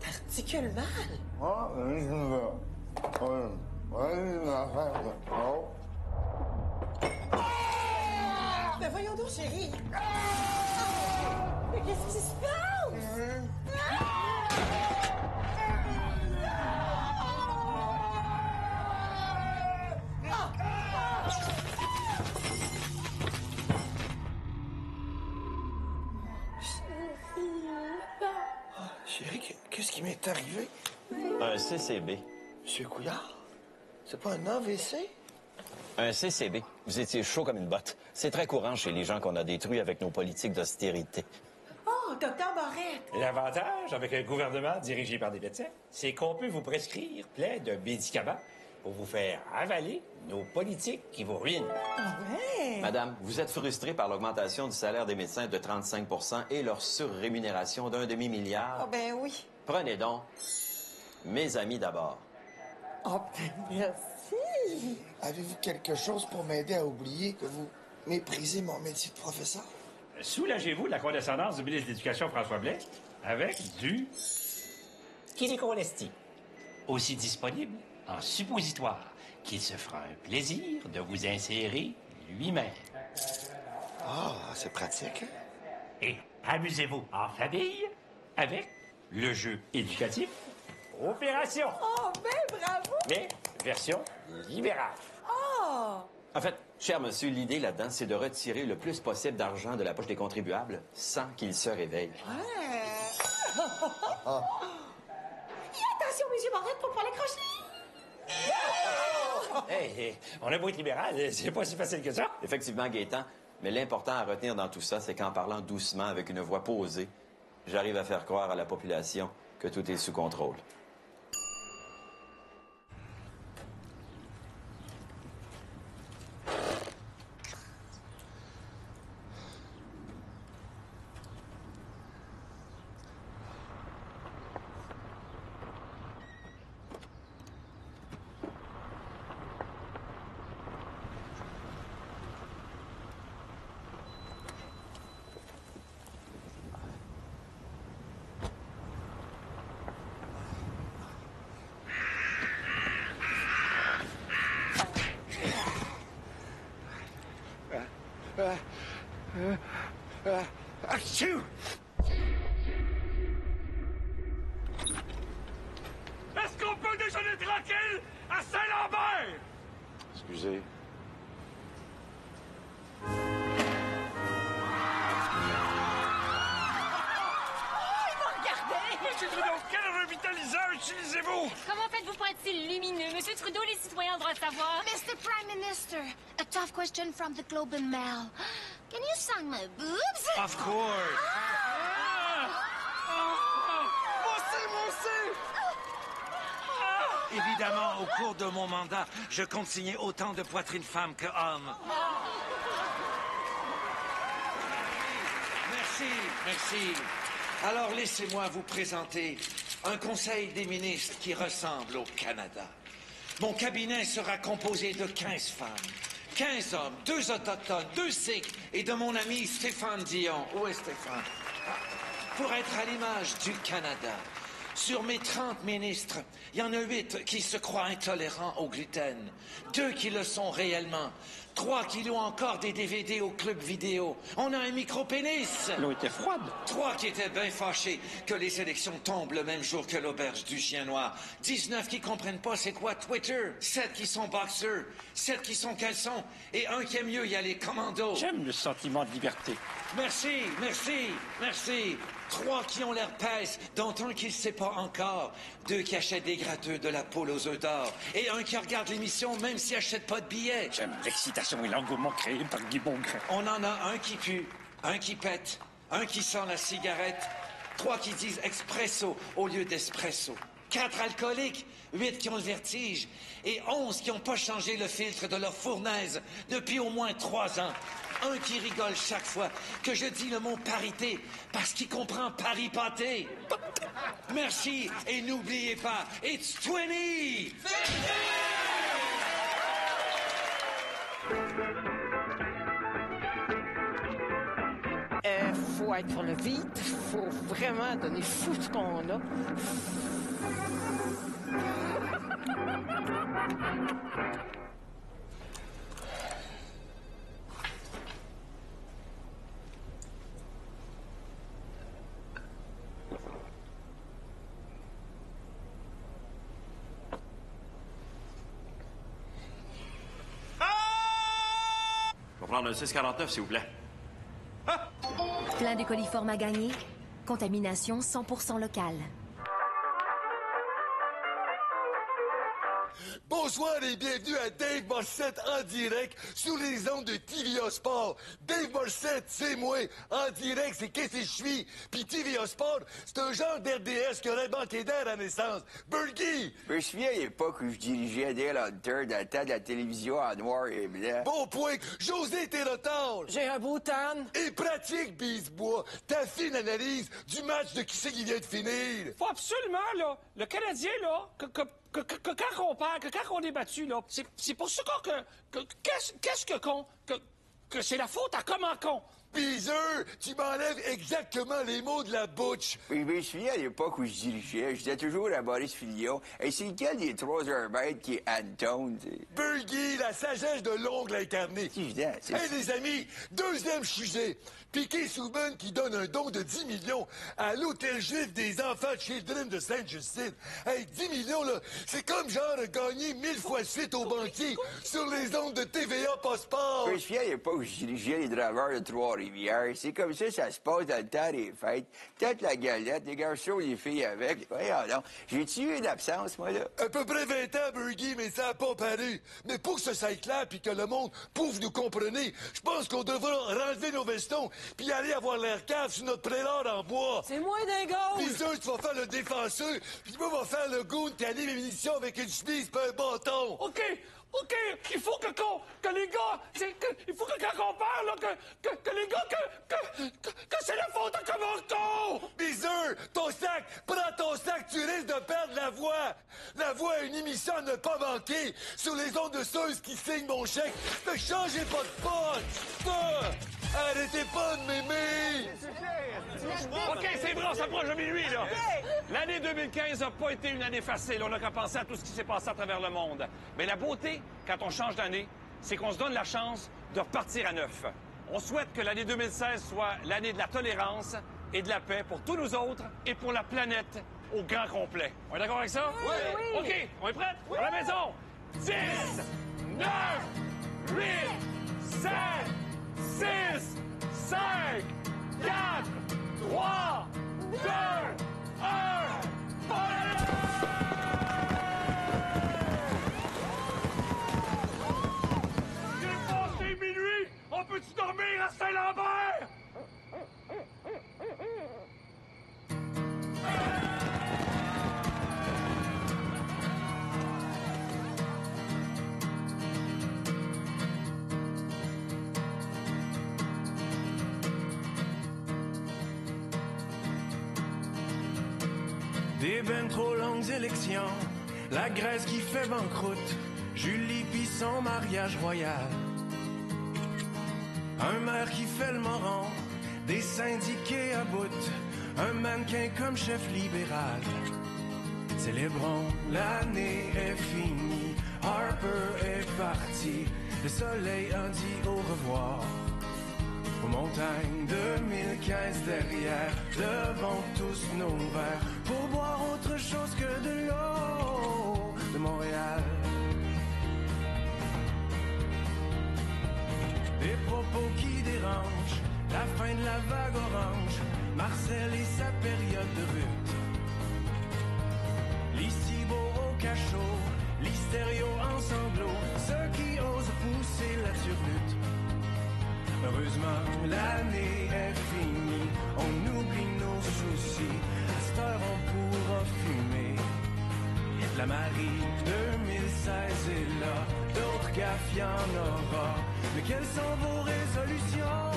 t'articules mal. Ah, oui, je veux. Oui, l'affaire de trop. Mais voyons donc, chérie. Mais qu'est-ce qui se passe? qui m'est arrivé? Un CCB. Monsieur Couillard? C'est pas un AVC? Un CCB. Vous étiez chaud comme une botte. C'est très courant chez les gens qu'on a détruits avec nos politiques d'austérité. Oh, docteur Barrette! L'avantage avec un gouvernement dirigé par des médecins, c'est qu'on peut vous prescrire plein de médicaments pour vous faire avaler nos politiques qui vous ruinent. Ah ouais? Madame, vous êtes frustrée par l'augmentation du salaire des médecins de 35 % et leur surrémunération d'1 demi-milliard? Ah ben oui. Prenez donc mes amis d'abord. Oh ben merci. Avez-vous quelque chose pour m'aider à oublier que vous méprisez mon métier de professeur? Soulagez-vous de la condescendance du ministre de l'Éducation, François Blais, avec du Kinécolesti, aussi disponible en suppositoire qu'il se fera un plaisir de vous insérer lui-même. Ah, c'est pratique. Et amusez-vous en famille avec le jeu éducatif Opération. Oh ben bravo! Mais version libérale. Oh! En fait, cher monsieur, l'idée là-dedans, c'est de retirer le plus possible d'argent de la poche des contribuables sans qu'ils se réveillent. Ouais. Attention, monsieur Barrette, pour pas l'accrocher! Hey, on a beau être libéral, c'est pas si facile que ça. Effectivement, Gaétan, mais l'important à retenir dans tout ça, c'est qu'en parlant doucement, avec une voix posée, j'arrive à faire croire à la population que tout est sous contrôle. Achou! Est-ce qu'on peut déjeuner tranquille à Saint-Lambert? Excusez. Monsieur Trudeau, quel revitaliseur utilisez-vous? Comment faites-vous pour être si lumineux? Monsieur Trudeau, les citoyens ont le droit de savoir. Mr. Prime Minister, a tough question from the Globe and Mail. Can you sign my boobs? Of course. Évidemment, au cours de mon mandat, je compte signer autant de poitrines femmes que hommes. Merci, merci. Alors laissez-moi vous présenter un conseil des ministres qui ressemble au Canada. Mon cabinet sera composé de 15 femmes, 15 hommes, 2 autochtones, 2 Sikhs et de mon ami Stéphane Dion. Où est Stéphane? Pour être à l'image du Canada. Sur mes 30 ministres, il y en a 8 qui se croient intolérants au gluten, 2 qui le sont réellement, 3 qui louent encore des DVD au club vidéo. On a un micro-pénis. L'eau était froide. 3 qui étaient bien fâchés que les élections tombent le même jour que l'auberge du chien noir. 19 qui comprennent pas c'est quoi Twitter. 7 qui sont boxeurs. 7 qui sont caleçons. Et 1 qui aime mieux y aller commando. J'aime le sentiment de liberté. Merci, merci, merci. 3 qui ont l'air pèse, dont 1 qui ne sait pas encore. 2 qui achètent des gratteux, de la poule aux œufs d'or. Et 1 qui regarde l'émission même s'il n'achète pas de billets. J'aime l'excitation et l'engouement créés par Guy Beaugrand. On en a 1 qui pue, 1 qui pète, 1 qui sent la cigarette, 3 qui disent expresso au lieu d'espresso. 4 alcooliques, 8 qui ont le vertige et 11 qui n'ont pas changé le filtre de leur fournaise depuis au moins 3 ans. 1 qui rigole chaque fois que je dis le mot parité parce qu'il comprend pari-pâté. Merci et n'oubliez pas, it's 20! Faut être sur le vite, faut vraiment donner fou ce qu'on a. Je vais prendre un 649, s'il vous plaît. Plein de coliformes à gagner. Contamination 100% locale. Bonsoir et bienvenue à Dave Morissette en direct sur les ondes de TVA Sport. Dave Morissette, c'est moi. En direct, c'est qu'est-ce que je suis. Puis TVA Sport, c'est un genre d'RDS qui aurait manqué d'air à naissance. Burgie! Je me souviens à l'époque où je dirigeais Dale Hunter dans le temps de la télévision en noir et blanc. Bon point. José Térotal. J'ai un beau tan. Et pratique, Bisbois, ta fine analyse du match de qui c'est qui vient de finir. Faut absolument, là, le Canadien, là, que quand on perd, que quand on est battu, là, c'est pour ça qu'est-ce que c'est la faute à comment qu'on? Beezer, tu m'enlèves exactement les mots de la bouche. Oui, je me souviens à l'époque où je dirigeais, je disais toujours à Boris Filion, et c'est lequel des 3 arbitres qui est Anton, tu sais? Burgie, la sagesse de l'ongle incarné. C'est évident, c'est Hey, les amis, deuxième sujet. Piquet Souban qui donne un don de 10 millions à l'hôtel juif des enfants de Children de Sainte-Justine. Hey, 10 millions, là, c'est comme genre gagner 1000 fois suite au banquier sur les ondes de TVA Passport. Je me souviens à l'époque où je dirigeais les draveurs de Trois-Rivières. C'est comme ça se passe dans le temps des fêtes. Peut-être la galette, les garçons, les filles avec. Voyons donc. J'ai-tu eu une absence, moi, là? À peu près 20 ans, Burgie, mais ça n'a pas paru. Mais pour que ça soit clair puis que le monde pouf nous comprenne, je pense qu'on devra renlever nos vestons puis aller avoir l'air cave sur notre prélat en bois. C'est moi, dingo! Puis sûr, tu vas faire le défenseur, puis moi, va faire le goût qui anime l'émission avec une chemise pis un bâton. OK, il faut que les gars, il faut que quand on parle, là, que les gars, que c'est la faute à Comarco! Biseux, ton sac, prends ton sac, tu risques de perdre la voix. La voix est une émission à ne pas manquer sur les ondes de ceux qui signent mon chèque. Ne changez pas de pote, ça! Arrêtez pas de m'aimer! OK, c'est vrai, on s'approche de minuit, là. L'année 2015 n'a pas été une année facile. On n'a qu'à penser à tout ce qui s'est passé à travers le monde. Mais la beauté, quand on change d'année, c'est qu'on se donne la chance de repartir à neuf. On souhaite que l'année 2016 soit l'année de la tolérance et de la paix pour tous nous autres et pour la planète au grand complet. On est d'accord avec ça? Oui! OK, on est prêts? À la maison! 10, 9, 8, 7, 6, 5, 4, 3, 2, 1, Il est passé minuit! On peut-tu dormir à Saint-Lambert? Des ben trop longues élections, la Grèce qui fait banqueroute, Julie pis son mariage royal. Un maire qui fait le moron, des syndiqués à bout, un mannequin comme chef libéral. Célébrons, l'année est finie, Harper est parti, le soleil a dit au revoir. Aux montagnes 2015 derrière, devant tous nos verres, pour boire autre chose que de l'eau de Montréal. Des propos qui dérangent, la fin de la vague orange, Marcel et sa période de rute. L'Issibo au cachot, l'hystério en sanglots, ceux qui osent pousser la turlute. Heureusement, l'année est finie, on oublie nos soucis. À cette heure, on pourra fumer. La Marie 2016 est là, d'autres gaffes, y en aura. Mais quelles sont vos résolutions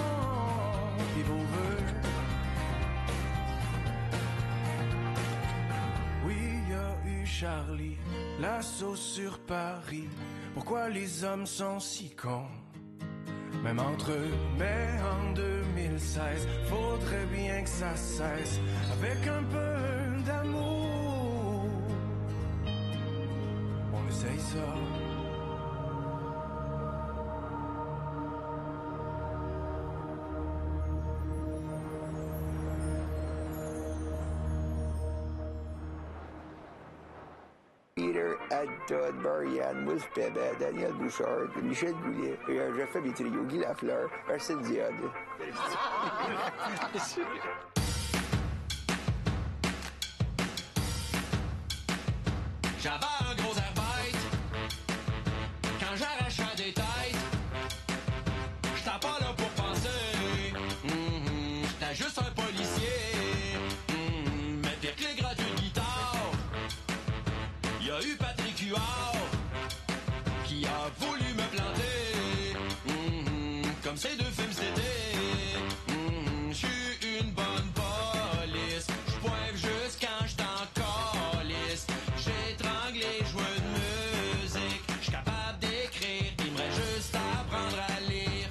et vos vœux? Oui, y a eu Charlie, l'assaut sur Paris. Pourquoi les hommes sont si cons? Même entre eux, mais en 2016, faudrait bien que ça cesse avec un peu d'amour. On essaye ça. Peter, Anton, Marianne, Mousse Pébet, Daniel Bouchard, Michel Goulet, et j'ai fait mes trios, Guy Lafleur, Marcel Diode. J'avais un gros airbite, eu Patrick Huard qui a voulu me planter. Comme ces deux films c'était. J'suis une bonne police. J'poive juste quand j't'en calisse. J'étrangle les joueurs de musique. J'suis capable d'écrire, il me reste juste à apprendre à lire.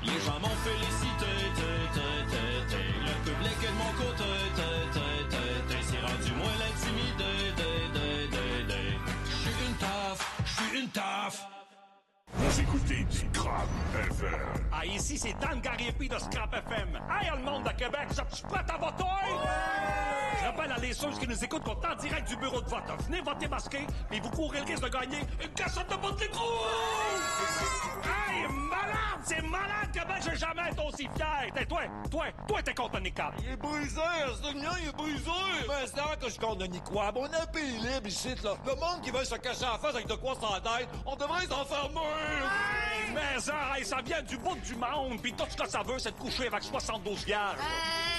Les gens m'ont félicité, le public est de mon côté, c'est rendu moins l'intimidé, j'suis une taf. Vous écoutez Scrap FM. Ah, ici, c'est Dan Gariépy de Scrap FM. Hey, le monde de Québec, je suis prêt à voter! Je rappelle à les ceux qui nous écoutent qu'on est en direct du bureau de vote. Venez voter masqué, et vous courez le risque de gagner une cassette de bottes d'écrou! Hey, malade! C'est malade, Québec, j'ai jamais été aussi fier! T'es toi, t'es contre Nicole. Il est brisé, ce mien, il est brisé! Mais c'est vrai que je compte de Nicoab. On a un pays libre ici, là. Le monde qui veut se cacher en face avec de quoi sans tête, on devrait s'enfermer! Hey, mais ça vient du bout du monde, pis tout ce que ça veut, c'est de coucher avec 72 vierges.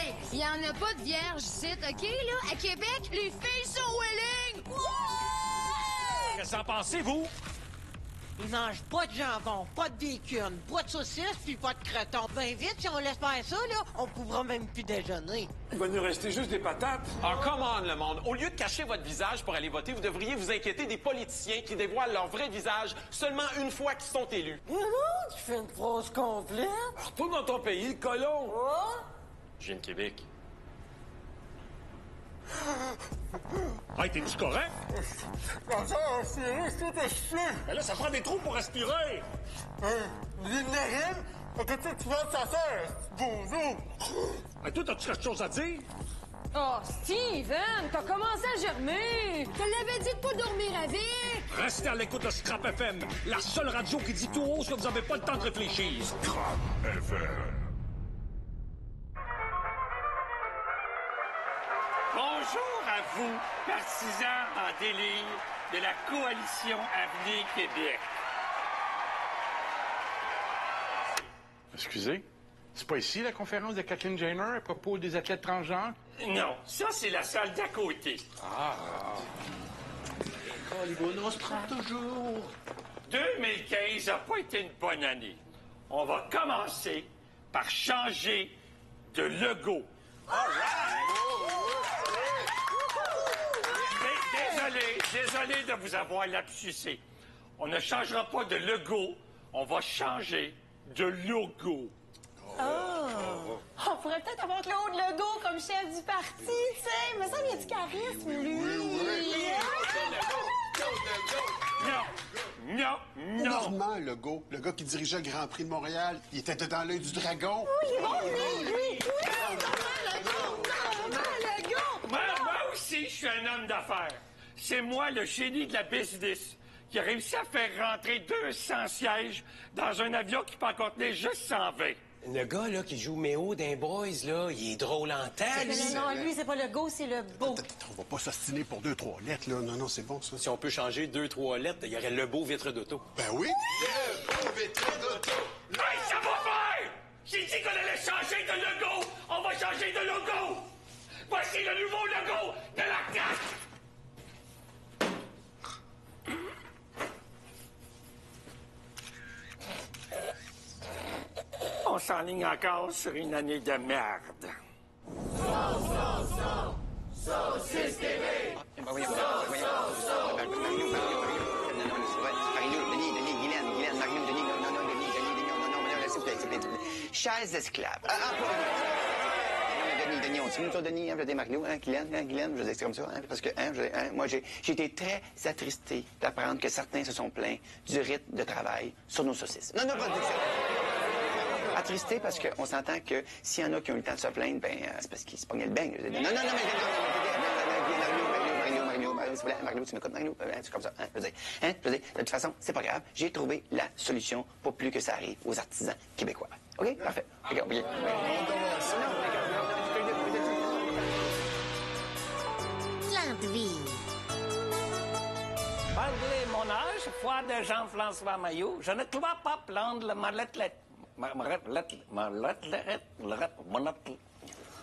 Hey, il y en a pas de vierges ici, OK, là? À Québec, les filles sont willing! Qu'est-ce que vous en pensez, vous? Ils mangent pas de jambon, pas de bacon, pas de saucisses, puis pas de croton. Ben vite, si on laisse faire ça, là, on pourra même plus déjeuner. Il va nous rester juste des patates. Ah, come on, le monde. Au lieu de cacher votre visage pour aller voter, vous devriez vous inquiéter des politiciens qui dévoilent leur vrai visage seulement une fois qu'ils sont élus. Tu fais une phrase complète? Retourne dans ton pays, colon. Je viens de Québec. Hey, t'es-tu correct? Comme ça, tout est chier. Mais là, ça prend des trous pour respirer. Une narine? Qu'est-ce que tu vas de sa sœur? Bonjour. Mais toi, t'as-tu quelque chose à dire? Oh, Steven, t'as commencé à germer! Je te l'avais dit de pas dormir avec! Restez à l'écoute de Scrap FM, la seule radio qui dit tout haut ce que vous n'avez pas le temps de réfléchir. Scrap FM. Bonjour à vous, partisans en délire de la coalition Avenir Québec. Excusez, c'est pas ici la conférence de Kathleen Jenner à propos des athlètes transgenres? Non, ça, c'est la salle d'à côté. On se prend toujours. 2015 n'a pas été une bonne année. On va commencer par changer de logo. Désolé de vous avoir lapsusé. On ne changera pas de logo, on va changer de logo. On pourrait peut-être avoir Claude Legault comme chef du parti, tu sais. Mais ça, il y a du charisme, lui. Non. Normand Legault, le gars qui dirigeait le Grand Prix de Montréal, il était dans l'œil du dragon. Oui, il est bon, lui. Normand Legault. Moi aussi, je suis un homme d'affaires. C'est moi, le génie de la business, qui a réussi à faire rentrer 200 sièges dans un avion qui peut en contenir juste 120. Le gars, là, qui joue Méo d'un Boys, là, il est drôle en tête. Non, lui, c'est pas le go, c'est le beau. On va pas s'ostiner pour 2-3 lettres, là. Non, c'est bon, ça. Si on peut changer 2-3 lettres, il y aurait le beau vitre d'auto. Ben oui. Le beau vitre d'auto. Hey, ça va faire! J'ai dit qu'on allait changer de logo! On va changer de logo! Voici le nouveau logo de la CAQ! On s'enligne encore sur une année de merde. Saucisse TV! Marie-Lou, Denis, Guylaine, Marie-Lou, Denis, non, s'il vous plaît. Chers esclaves. Denis, on dit, toi, Denis, je dis Marie-Lou, Guylaine, je dis, c'est comme ça, parce que, moi, j'ai été très attristé d'apprendre que certains se sont plaints du rythme de travail sur nos saucisses. Non, pas du tout. Attristé parce qu'on s'entend que s'il y en a qui ont eu le temps de se plaindre, ben, c'est parce qu'ils se pognaient le beigne. Non, Marie-Lou, tu m'écoutes, Marie-Lou, c'est comme ça, je veux dire, de toute façon, c'est pas grave, j'ai trouvé la solution pour plus que ça arrive aux artisans québécois. OK? Parfait. OK, oubliez. Plan de vie. Malgré mon âge, foi de Jean-François Maillot, je ne dois pas prendre le malette.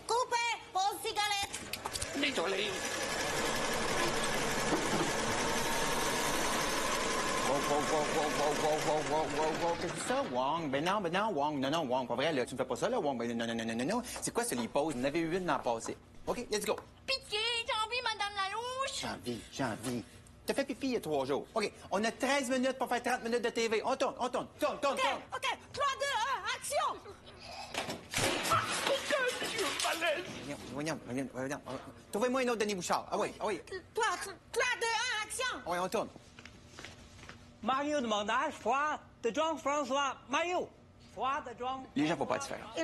Coupé, pause cigarette. Désolé. Qu'est-ce que c'est ça, Wong? Ben non, Wong. Non, Wong, pas vrai, là. Tu me fais pas ça, là, Wong. Ben non. C'est quoi, ça, les pauses? On avait eu une dans le passé. OK, let's go. Pitié, j'ai envie, Madame Lalouche. J'ai envie. T'as fait pipi il y a 3 jours. OK, on a 13 minutes pour faire 30 minutes de TV. On tourne. OK, 3, 2, 1, action! Voyons. Trouvez-moi une autre Denis Bouchard. Ah oui. 3, 2, 1, action! Oui, on tourne. Mario de Montage, foi de John François Mario. Foi de John. Les gens ne voient pas la différence.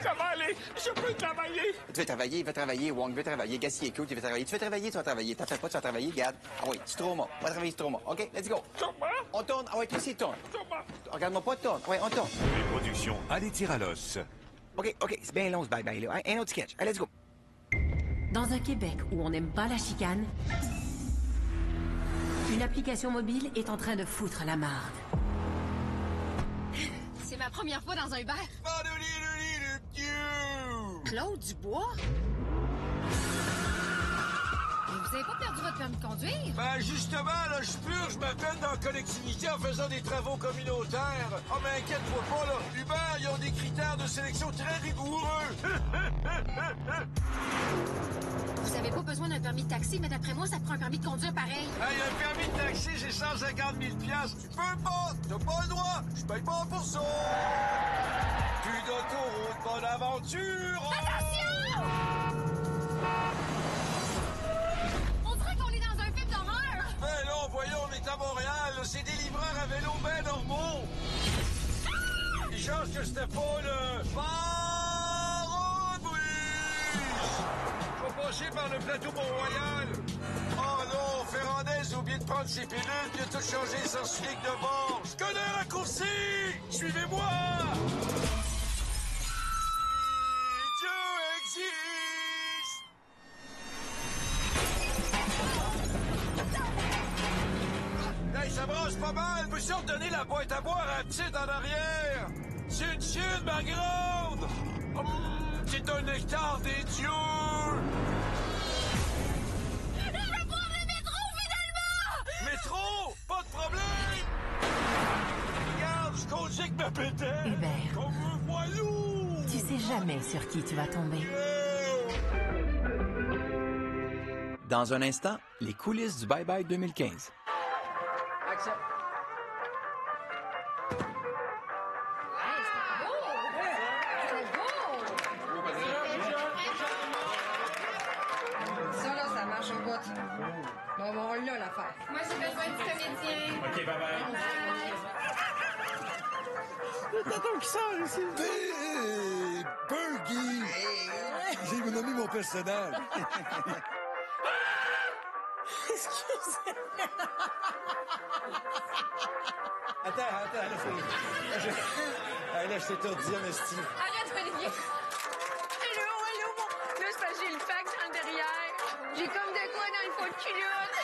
Ça va aller! Je peux travailler! Tu veux travailler, il veut travailler. Wong veut travailler. Gassier est cute, il veut travailler. Tu veux travailler, tu vas travailler. T'en fais pas, tu vas travailler. Regarde. Ah oui, c'est trop mort. On va travailler, c'est trop mort. OK, let's go. On tourne. Ah oui, toi aussi, tourne. Regarde-moi pas, tourne. Oui, on tourne. Les productions Allez tire à l'os. OK, c'est bien long ce bye-bye, là. Un autre sketch. Allez, let's go. Dans un Québec où on n'aime pas la chicane, une application mobile est en train de foutre la marde. C'est ma première fois dans un bar. Claude Dubois? Mais vous avez pas perdu votre permis de conduire? Ben justement, là, je purge ma peine dans la collectivité en faisant des travaux communautaires. Oh, mais inquiète-toi pas, là. Uber, ils ont des critères de sélection très rigoureux. Vous avez pas besoin d'un permis de taxi, mais d'après moi, ça te prend un permis de conduire pareil. Hey, un permis de taxi, j'ai 150 000 $. Tu peux pas, t'as pas le droit. Je paye pas pour ça. Plus d'autoroute, bonne aventure. Attention! On dirait qu'on est dans un film d'horreur. Ben non, voyons, on est à Montréal. C'est des livreurs à vélo ben normaux. Une chance que c'était pas le... Je vais passer par le plateau Mont-Royal. Oh non, Ferrandez a oublié de prendre ses pilules, puis a tout changé sans flic de bord. Je connais un raccourci! Suivez-moi! Dieu existe! Hey, ça brasse pas mal. Peux-tu redonner la boîte à boire à la petite en arrière? C'est une chienne, ma grande! C'est un nectar des dieux! Je vais prendre le métro, finalement! Métro? Pas de problème! Regarde, je conduis ma pételle! Hubert, comme un voyou! tu sais jamais sur qui tu vas tomber. Dans un instant, les coulisses du Bye Bye 2015. Accepte. Ça marche au bout. Bon, on l'a l'affaire. Moi, j'ai besoin du comédien. OK, bye-bye. Le tonton qui sort ici. Hey, Bergie! J'ai nommé mon personnage. Excusez. Attends, là, je t'étourdis, Esti. Arrête, Olivier. Hello, bon. Là, c'est parce que j'ai le fax dans le derrière. J'ai comme de quoi dans le fond de culotte.